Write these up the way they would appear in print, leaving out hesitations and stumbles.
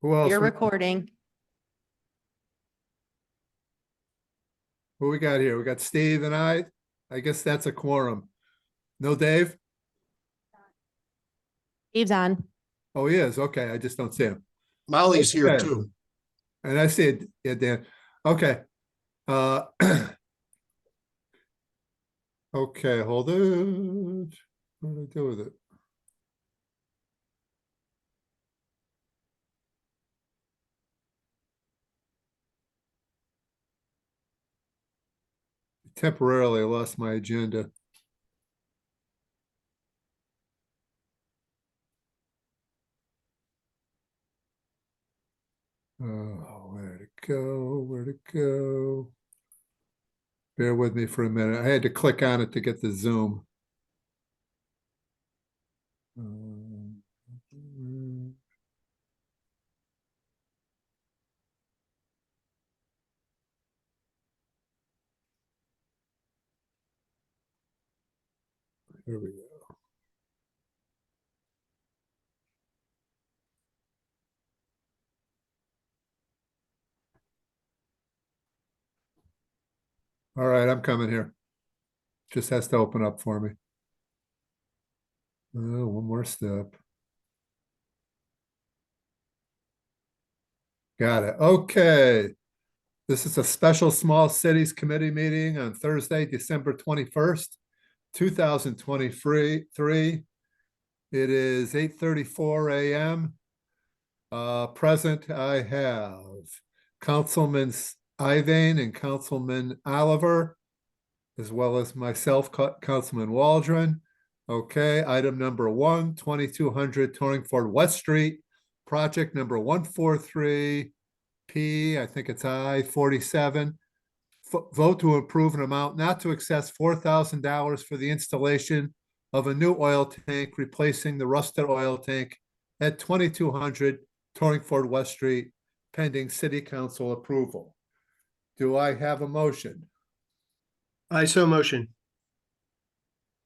Who else? You're recording. Who we got here? We got Steve and I. I guess that's a quorum. No, Dave? Steve's on. Oh, he is. Okay, I just don't see him. Molly's here Okay. too. And I see it. Yeah, Dan. Okay. Okay, hold it. What do I do with it? Temporarily lost my agenda. Oh, where'd it go? Where'd it go? Bear with me for a minute. I had to click on it to get the Zoom. Here we go. All right, I'm coming here. Just has to open up for me. Oh, one more step. Got it. Okay. This is a special small cities committee meeting on Thursday, December 21st, 2023. It is 8:34 a.m. Present, I have Councilman Ivane and Councilman Oliver, as well as myself, Councilman Waldron. Okay, item number 1, 2200 Torringford West Street, project number 143P, I think it's I-47. Vote to approve an amount not to excess $4,000 for the installation of a new oil tank, replacing the rusted oil tank at 2200 Torringford West Street, pending city council approval. Do I have a motion? I so motion.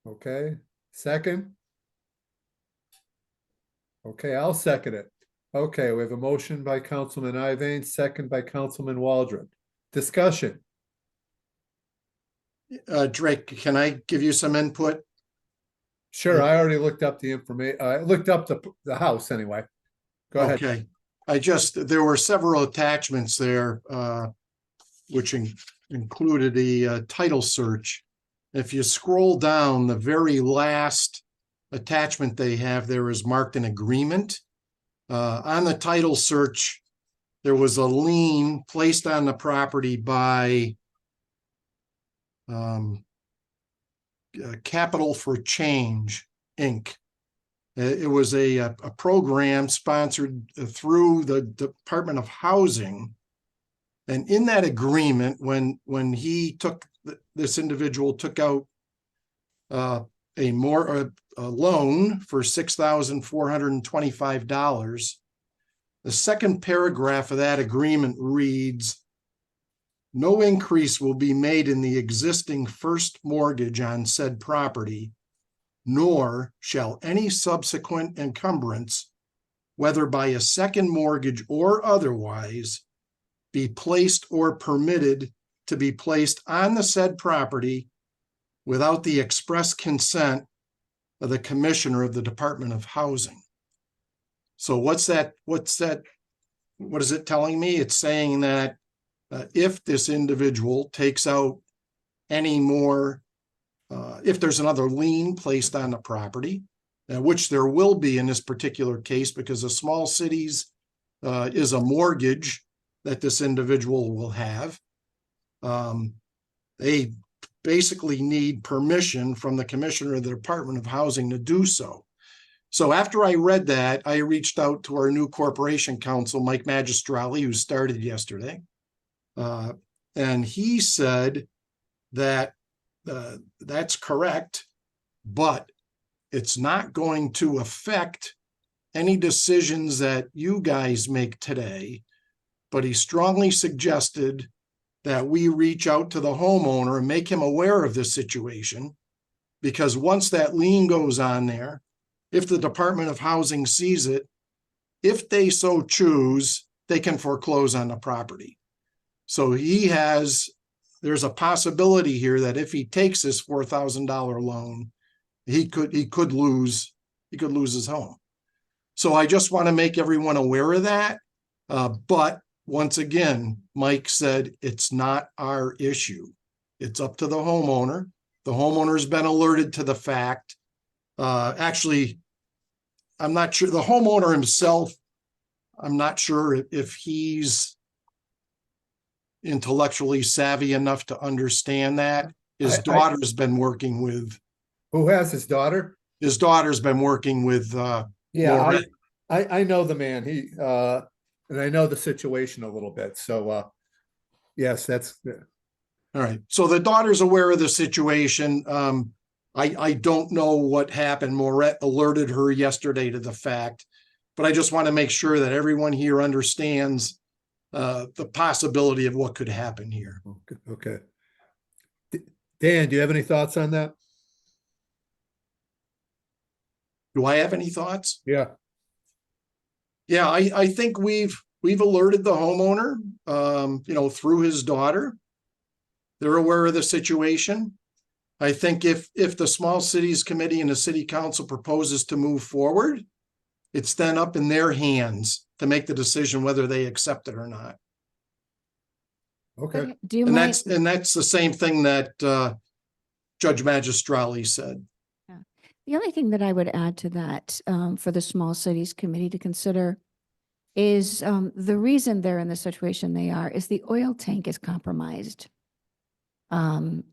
Okay, second? Okay, I'll second it. Okay, we have a motion by Councilman Ivane, second by Councilman Waldron. Discussion. Drake, can I give you some input? Sure, I already looked up the information. I looked up the house anyway. Go ahead. Okay. There were several attachments there, which included a title search. If you scroll down, the very last attachment they have there is marked an agreement. On the title search, there was a lien placed on the property by Capital for Change, Inc. It was a program sponsored through the Department of Housing. And in that agreement, when this individual took out a loan for $6,425, the second paragraph of that agreement reads, "No increase will be made in the existing first mortgage on said property, nor shall any subsequent encumbrance, whether by a second mortgage or otherwise, be placed or permitted to be placed on the said property without the express consent of the Commissioner of the Department of Housing." So what is it telling me? It's saying that if this individual takes out any more, if there's another lien placed on the property, which there will be in this particular case, because the small cities is a mortgage that this individual will have, they basically need permission from the Commissioner of the Department of Housing to do so. So after I read that, I reached out to our new corporation counsel, Mike Magistrali, who started yesterday. And he said that that's correct, but it's not going to affect any decisions that you guys make today. But he strongly suggested that we reach out to the homeowner and make him aware of this situation, because once that lien goes on there, if the Department of Housing sees it, if they so choose, they can foreclose on the property. So there's a possibility here that if he takes this $4,000 loan, he could lose his home. So I just want to make everyone aware of that. But once again, Mike said it's not our issue. It's up to the homeowner. The homeowner's been alerted to the fact. Actually, I'm not sure, the homeowner himself, I'm not sure if he's intellectually savvy enough to understand that. His daughter's been working with. Who has his daughter? His daughter's been working with, Yeah, I know the man. And I know the situation a little bit. So, yes, that's. All right. So the daughter's aware of the situation. I don't know what happened. Moret alerted her yesterday to the fact, but I just want to make sure that everyone here understands the possibility of what could happen here. Okay. Dan, do you have any thoughts on that? Do I have any thoughts? Yeah. Yeah, I think we've alerted the homeowner, through his daughter. They're aware of the situation. I think if the Small Cities Committee and the City Council proposes to move forward, it's then up in their hands to make the decision whether they accept it or not. Okay. Do you And mind? that's the same thing that Judge Magistrali said. The only thing that I would add to that for the Small Cities Committee to consider is the reason they're in the situation they are is the oil tank is compromised. And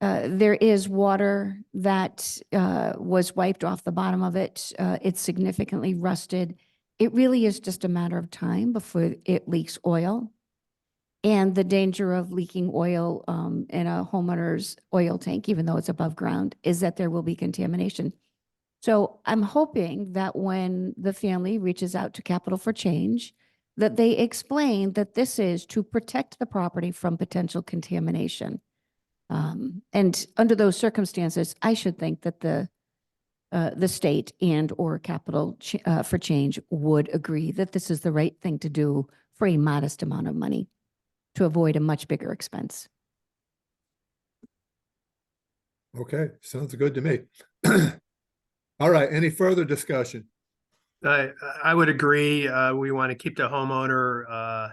there is water that was wiped off the bottom of it. It's significantly rusted. It really is just a matter of time before it leaks oil. And the danger of leaking oil in a homeowner's oil tank, even though it's above ground, is that there will be contamination. So I'm hoping that when the family reaches out to Capital for Change, that they explain that this is to protect the property from potential contamination. And under those circumstances, I should think that the state and or Capital for Change would agree that this is the right thing to do for a modest amount of money to avoid a much bigger expense. Okay. Sounds good to me. All right. Any further discussion? I would agree. We want to keep the homeowner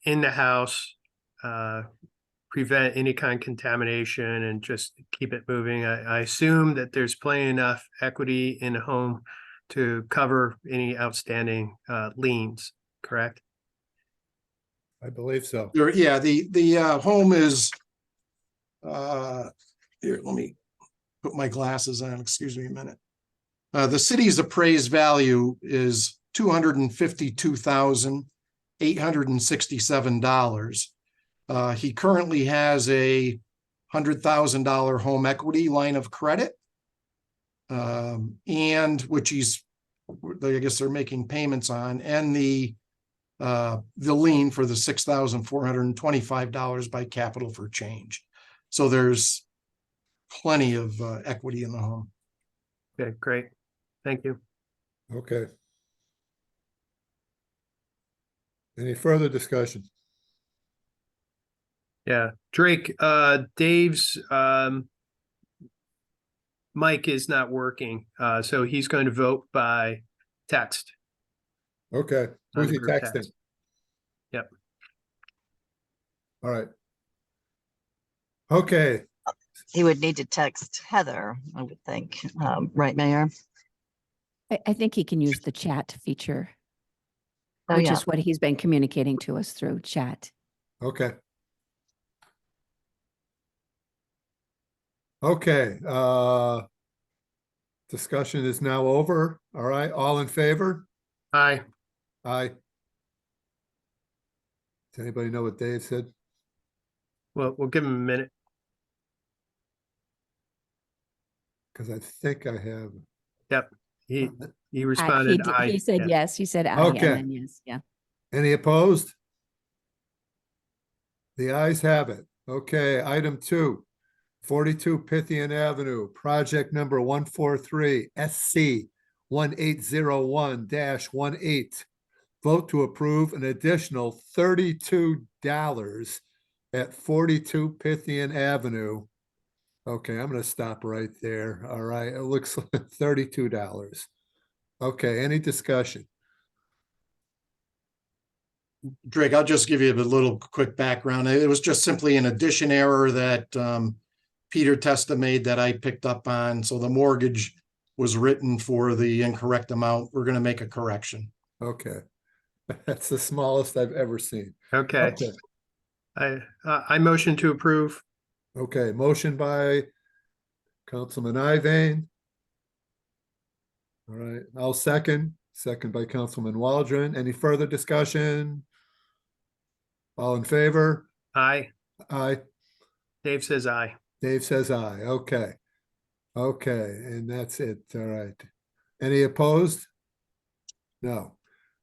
in the house, prevent any kind of contamination, and just keep it moving. I assume that there's plenty enough equity in the home to cover any outstanding liens, correct? I believe so. Yeah, the home is here, let me put my glasses on, excuse me a minute. The city's appraised value is $252,867. He currently has a $100,000 home equity line of credit, and which I guess they're making payments on, and the lien for the $6,425 by Capital for Change. So there's plenty of equity in the home. Okay, great. Thank you. Okay. Any further discussion? Yeah, Drake, Dave's mic is not working, so he's going to vote by text. Okay. On Who's the he group texting? text. Yep. All right. Okay. He would need to text Heather, I would think. Right, Mayor? I think he can use the chat feature, Oh, which yeah. is what he's been communicating to us through chat. Okay. Okay. Discussion is now over. All right. All in favor? Aye. Aye. Does anybody know what Dave said? Well, we'll give him a minute. Because I think I have. Yep. He He responded aye. He said Yeah. yes. He said aye. Okay. And then yes. Yeah. Any opposed? The ayes have it. Okay, item 2, 42 Pythian Avenue, project number 143 SC 1801-18. Vote to approve an additional $32 at 42 Pythian Avenue. Okay, I'm gonna stop right there. All right, it looks like $32. Okay, any discussion? Drake, I'll just give you a little quick background. It was just simply an addition error that Peter Testa made that I picked up on. So the mortgage was written for the incorrect amount. We're going to make a correction. Okay. That's the smallest I've ever seen. Okay, I motion to approve. Okay, motion by Councilman Iveyne. All right, I'll second by Councilman Waldron. Any further discussion? All in favor? Aye. Aye. Dave says aye. Dave says aye. Okay. Okay, and that's it. All right. Any opposed? No.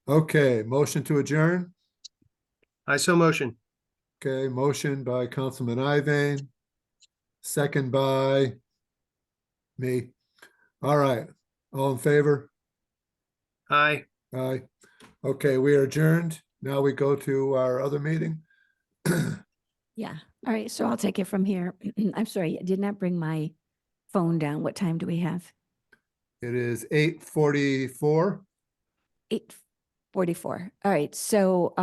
Okay, motion to adjourn. I so motion. Okay, motion by Councilman Iveyne. Second by me. All right. All in favor? Aye. Aye. Okay, we are adjourned. Now we go to our other meeting. Yeah. All right. So I'll take it from here. I'm sorry, I did not bring my phone down. What time do we have? It is 8:44. 8:44. All right. So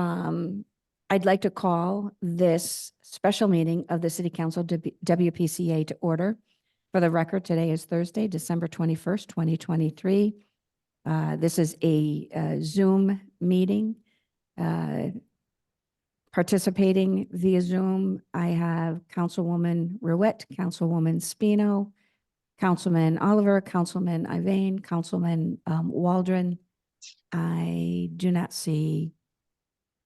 I'd like to call this special meeting of the City Council WPCA to order. For the record, today is Thursday, December 21st, 2023. This is a Zoom meeting. Participating via Zoom, I have Councilwoman Ruette, Councilwoman Spino, Councilman Oliver, Councilman Iveyne, Councilman Waldron. I do not see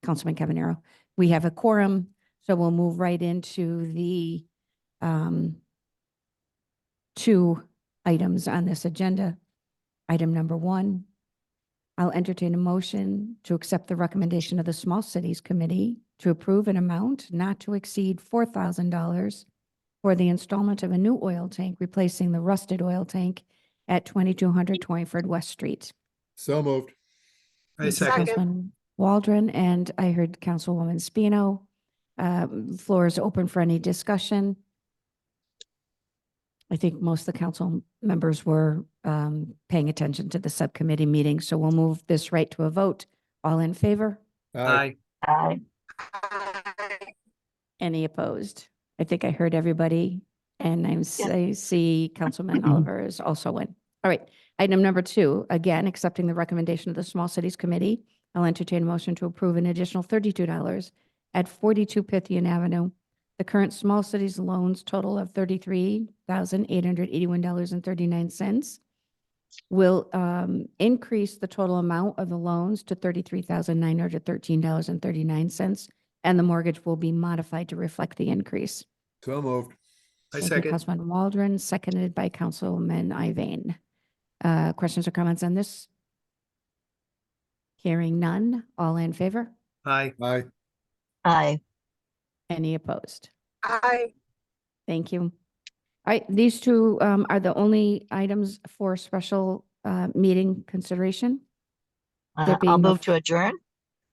Councilman Cavanero. We have a quorum, so we'll move right into the 2 items on this agenda. Item number 1, I'll entertain a motion to accept the recommendation of the Small Cities Committee to approve an amount not to exceed $4,000 for the installment of a new oil tank replacing the rusted oil tank at 2200 Torringford West Street. So moved. I Thank you, second. Councilman Waldron, and I heard Councilwoman Spino. Floor is open for any discussion. I think most of the council members were paying attention to the subcommittee meeting, so we'll move this right to a vote. All in favor? Aye. Aye. Any opposed? I think I heard everybody, and I see Councilman Oliver is also in. All right, item number 2, again, accepting the recommendation of the Small Cities Committee. I'll entertain a motion to approve an additional $32 at 42 Pythian Avenue. The current Small Cities loans total of $33,881.39 will increase the total amount of the loans to $33,913.39, and the mortgage will be modified to reflect the increase. So moved. I Thank you, second. Councilman Waldron, seconded by Councilman Iveyne. Questions or comments on this? Hearing none. All in favor? Aye. Aye. Aye. Any opposed? Aye. Thank you. All right, these 2 are the only items for special meeting consideration. There I'll being no move to adjourn.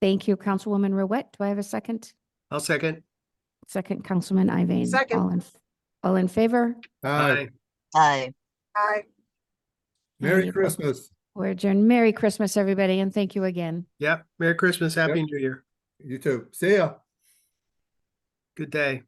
Thank you, Councilwoman Ruette. Do I have a second? I'll second. Second, Councilman Iveyne. Second. All in favor? Aye. Aye. Aye. Merry Any opposed? Christmas. We're adjourned. Merry Christmas, everybody, and thank you again. Yep. Merry Christmas. Happy Yep. New Year. You too. See ya. Good day.